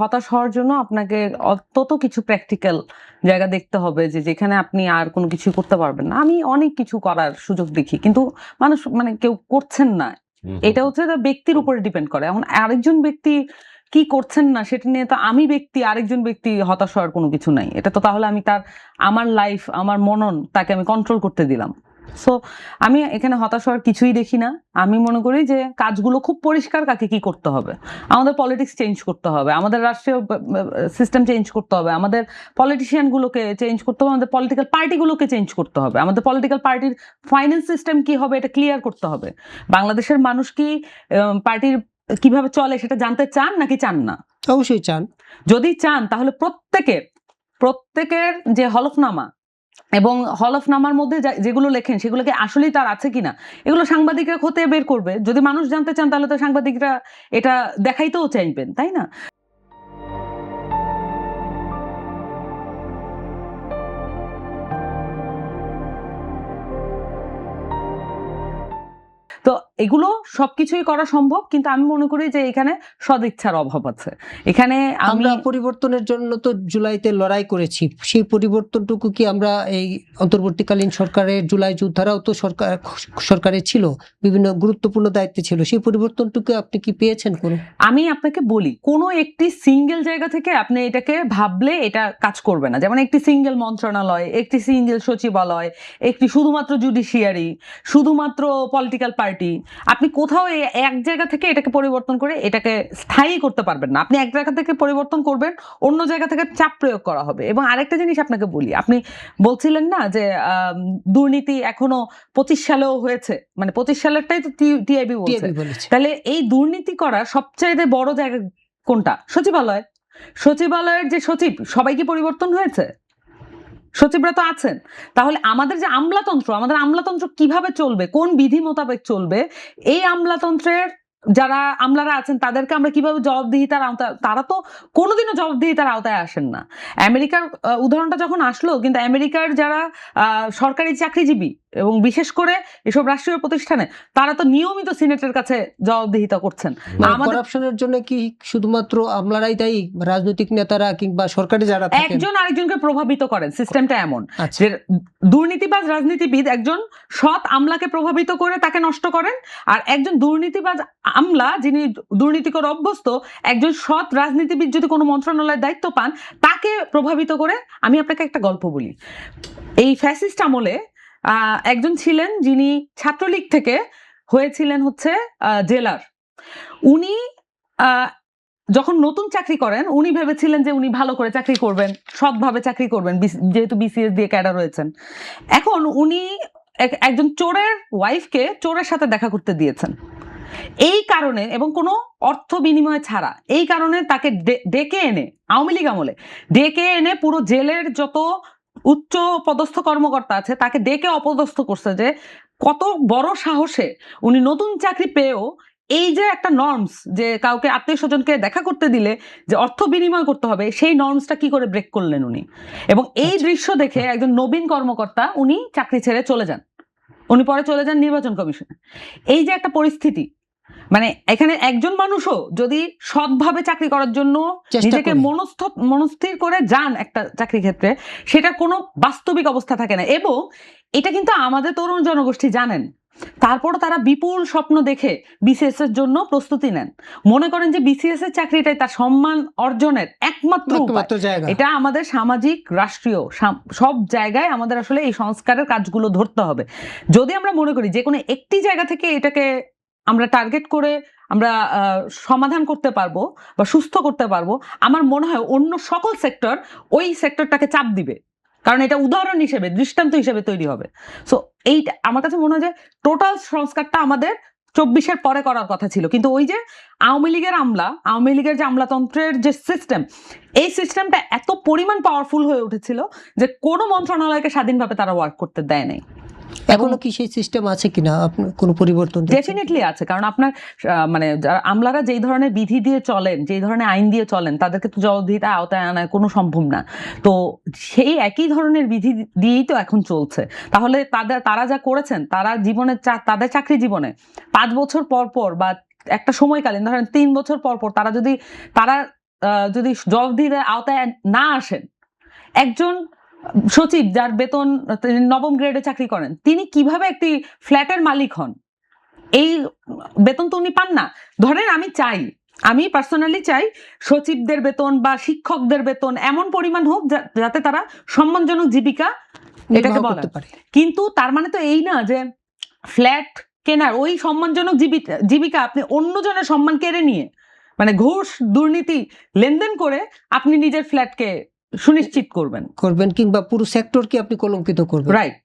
হতাশ হওয়ার জন্য আপনাকে অন্তত কিছু প্র্যাকটিক্যাল জায়গা দেখতে হবে যে যেখানে আপনি আর কোনো কিছু করতে পারবেন না। আমি অনেক কিছু করার সুযোগ দেখি, কিন্তু মানুষ মানে কেউ করছেন না। এটা হচ্ছে ব্যক্তির উপরে ডিপেন্ড করে। এখন আরেকজন ব্যক্তি কি করছেন না সেটা নিয়ে তো আমি ব্যক্তি আরেকজন ব্যক্তি হতাশ হওয়ার কোনো কিছু নাই। এটা তো তাহলে আমি আমার লাইফ, আমার মনন তাকে আমি কন্ট্রোল করতে দিলাম। সো আমি এখানে হতাশ হওয়ার কিছুই দেখি না। আমি মনে করি যে কাজগুলো খুব পরিষ্কার, কাকে কি করতে হবে। আমাদের পলিটিক্স চেঞ্জ করতে হবে, আমাদের রাষ্ট্রীয় সিস্টেম চেঞ্জ করতে হবে, আমাদের পলিটিশিয়ানগুলোকে চেঞ্জ করতে হবে, আমাদের পলিটিক্যাল পার্টিগুলোকে চেঞ্জ করতে হবে, আমাদের পলিটিক্যাল পার্টির ফাইন্যান্স সিস্টেম কি হবে এটা ক্লিয়ার করতে হবে। বাংলাদেশের মানুষ কি পার্টির কিভাবে চলে সেটা জানতে চান নাকি চান না? অবশ্যই চান। যদি চান তাহলে প্রত্যেকের যে হলফনামা এবং হলফনামার মধ্যে যেগুলো লেখেন সেগুলোকে আসলেই তার আছে কিনা এগুলো সাংবাদিকরা খতিয়ে বের করবে। যদি মানুষ জানতে চান তাহলে তো সাংবাদিকরা এটা দেখাইতেও চাইবেন, তাই না? তো এগুলো সবকিছুই করা সম্ভব, কিন্তু আমি মনে করি যে এখানে সদিচ্ছার অভাব আছে। এখানে আমরা পরিবর্তনের জন্য তো জুলাইতে লড়াই করেছি, সেই পরিবর্তনটুকু কি আমরা এই অন্তর্বর্তীকালীন সরকারের জুলাই যোদ্ধারাও তো সরকারে ছিল, বিভিন্ন গুরুত্বপূর্ণ দায়িত্বে ছিল, সেই পরিবর্তনটুকু আপনি কি পেয়েছেন? আমি আপনাকে বলি, কোনো একটি সিঙ্গেল জায়গা থেকে আপনি এটাকে ভাবলে এটা কাজ করবে না। যেমন একটি সিঙ্গেল মন্ত্রণালয়, একটি সিঙ্গেল সচিবালয়, একটি শুধুমাত্র জুডিশিয়ারি, শুধুমাত্র পলিটিক্যাল পার্টি, আপনি কোথাও এক জায়গা থেকে এটাকে পরিবর্তন করে এটাকে স্থায়ী করতে পারবেন না। আপনি এক জায়গা থেকে পরিবর্তন করবেন, অন্য জায়গা থেকে চাপ প্রয়োগ করা হবে। এবং আরেকটা জিনিস আপনাকে বলি, আপনি বলছিলেন না যে দুর্নীতি এখনো 25 সালেও হয়েছে, মানে 25 সালেরটাই তো টিআইবি বলছে। তাহলে এই দুর্নীতি করার সবচাইতে বড় জায়গা কোনটা? সচিবালয়। সচিবালয়ের যে সচিব, সবাই কি পরিবর্তন হয়েছে? সচিবরা তো আছেন। তাহলে আমাদের যে আমলাতন্ত্র কিভাবে চলবে, কোন বিধি মোতাবেক চলবে, এই আমলাতন্ত্রের যারা আমলারা আছেন তাদেরকে আমরা কিভাবে জবাবদিহিতার আওতায়, তারা তো কোনোদিনও জবাবদিহিতার আওতায় আসেন না। আমেরিকার উদাহরণটা যখন আসলো, কিন্তু আমেরিকার যারা সরকারি চাকরিজীবী এবং বিশেষ করে এসব রাষ্ট্রীয় প্রতিষ্ঠানে, তারা তো নিয়মিত সিনেটের কাছে জবাবদিহিতা করছেন। করাপশনের জন্য কি শুধুমাত্র আমলারাই দায়ী? রাজনৈতিক নেতারা কিংবা সরকারি যারা থাকেন একজন আরেকজনকে প্রভাবিত করেন। সিস্টেমটা এমন যে দুর্নীতিবাজ রাজনীতিবিদ একজন সৎ আমলাকে প্রভাবিত করে তাকে নষ্ট করেন, আর একজন দুর্নীতিবাজ আমলা যিনি দুর্নীতি করে অভ্যস্ত, একজন সৎ রাজনীতিবিদ যদি কোনো মন্ত্রণালয়ের দায়িত্ব পান, তাকে প্রভাবিত করে। আমি আপনাকে একটা গল্প বলি। এই ফ্যাসিস্ট আমলে একজন ছিলেন যিনি ছাত্রলীগ থেকে হয়েছিলেন হচ্ছে জেলার। উনি যখন নতুন চাকরি করেন, উনি ভেবেছিলেন যে উনি ভালো করে চাকরি করবেন, সৎভাবে চাকরি করবেন, যেহেতু বিসিএস দিয়ে ক্যাডার রয়েছেন। এখন উনি একজন চোরের ওয়াইফকে চোরের সাথে দেখা করতে দিয়েছেন। এই কারণে, এবং কোনো অর্থ বিনিময় ছাড়া, এই কারণে তাকে ডেকে এনে, আওয়ামী লীগ আমলে ডেকে এনে পুরো জেলের যত উচ্চ পদস্থ কর্মকর্তা আছে তাকে ডেকে অপদস্থ করছে যে কত বড় সাহসে উনি নতুন চাকরি পেয়েও এই যে একটা নর্মস, যে কাউকে আত্মীয় স্বজনকে দেখা করতে দিলে যে অর্থ বিনিময় করতে হবে, সেই নর্মসটা কি করে ব্রেক করলেন উনি। এবং এই দৃশ্য দেখে একজন নবীন কর্মকর্তা উনি চাকরি ছেড়ে চলে যান। উনি পরে চলে যান নির্বাচন কমিশনে। এই যে একটা পরিস্থিতি, মানে এখানে একজন মানুষও যদি সৎভাবে চাকরি করার জন্য নিজেকে মনস্থির করে যান একটা চাকরি ক্ষেত্রে, সেটার কোনো বাস্তবিক অবস্থা থাকে না। এবং এটা কিন্তু আমাদের তরুণ জনগোষ্ঠী জানেন, তারপর তারা বিপুল স্বপ্ন দেখে বিসিএস এর জন্য প্রস্তুতি নেন। মনে করেন যে বিসিএস এর চাকরিটাই তার সম্মান অর্জনের একমাত্র জায়গা। এটা আমাদের সামাজিক, রাষ্ট্রীয় সব জায়গায় আমাদের আসলে এই সংস্কারের কাজগুলো ধরতে হবে। যদি আমরা মনে করি যে কোনো একটি জায়গা থেকে এটাকে আমরা টার্গেট করে আমরা সমাধান করতে পারবো বা সুস্থ করতে পারবো, আমার মনে হয় অন্য সকল সেক্টর ওই সেক্টরটাকে চাপ দিবে, কারণ এটা উদাহরণ হিসেবে, দৃষ্টান্ত হিসেবে তৈরি হবে। সো এইটা আমার কাছে মনে হয় যে টোটাল সংস্কারটা আমাদের 24-এর পরে করার কথা ছিল, কিন্তু ওই যে আওয়ামী লীগের যে আমলাতন্ত্রের যে সিস্টেম, এই সিস্টেমটা এত পরিমাণ পাওয়ারফুল হয়ে উঠেছিল যে কোনো মন্ত্রণালয়কে স্বাধীনভাবে তারা ওয়ার্ক করতে দেয় নাই। এখনো কি সেই সিস্টেম আছে কিনা, কোনো পরিবর্তন? ডেফিনেটলি আছে, কারণ আপনার মানে আমলারা যেই ধরনের বিধি দিয়ে চলেন, যেই ধরনের আইন দিয়ে চলেন, তাদেরকে তো জবাবদিহিতা আওতায় আনা কোনো সম্ভব না। তো সেই একই ধরনের বিধি দিয়েই তো এখন চলছে। তাহলে তারা যা করেছেন, তারা জীবনে তাদের চাকরি জীবনে 5 বছর পর পর বা একটা সময়কালীন ধরেন 3 বছর পর পর তারা যদি জবাবদিহিতার আওতায় না আসেন, একজন সচিব যার বেতন তিনি নবম গ্রেডে চাকরি করেন, তিনি কিভাবে একটি ফ্ল্যাটের মালিক হন? এই বেতন তো উনি পান না। ধরেন আমি পার্সোনালি চাই সচিবদের বেতন বা শিক্ষকদের বেতন এমন পরিমাণ হোক যাতে তারা সম্মানজনক জীবিকা এটাকে নির্বাহ বলে। করতে পারে। কিন্তু তার মানে তো এই না যে ফ্ল্যাট কেনার ওই সম্মানজনক জীবিকা আপনি অন্যজনের সম্মান কেড়ে নিয়ে, মানে ঘুষ দুর্নীতি লেনদেন করে আপনি নিজের ফ্ল্যাটকে সুনিশ্চিত করবেন, কিংবা পুরো সেক্টরকে আপনি কলঙ্কিত করবেন। রাইট।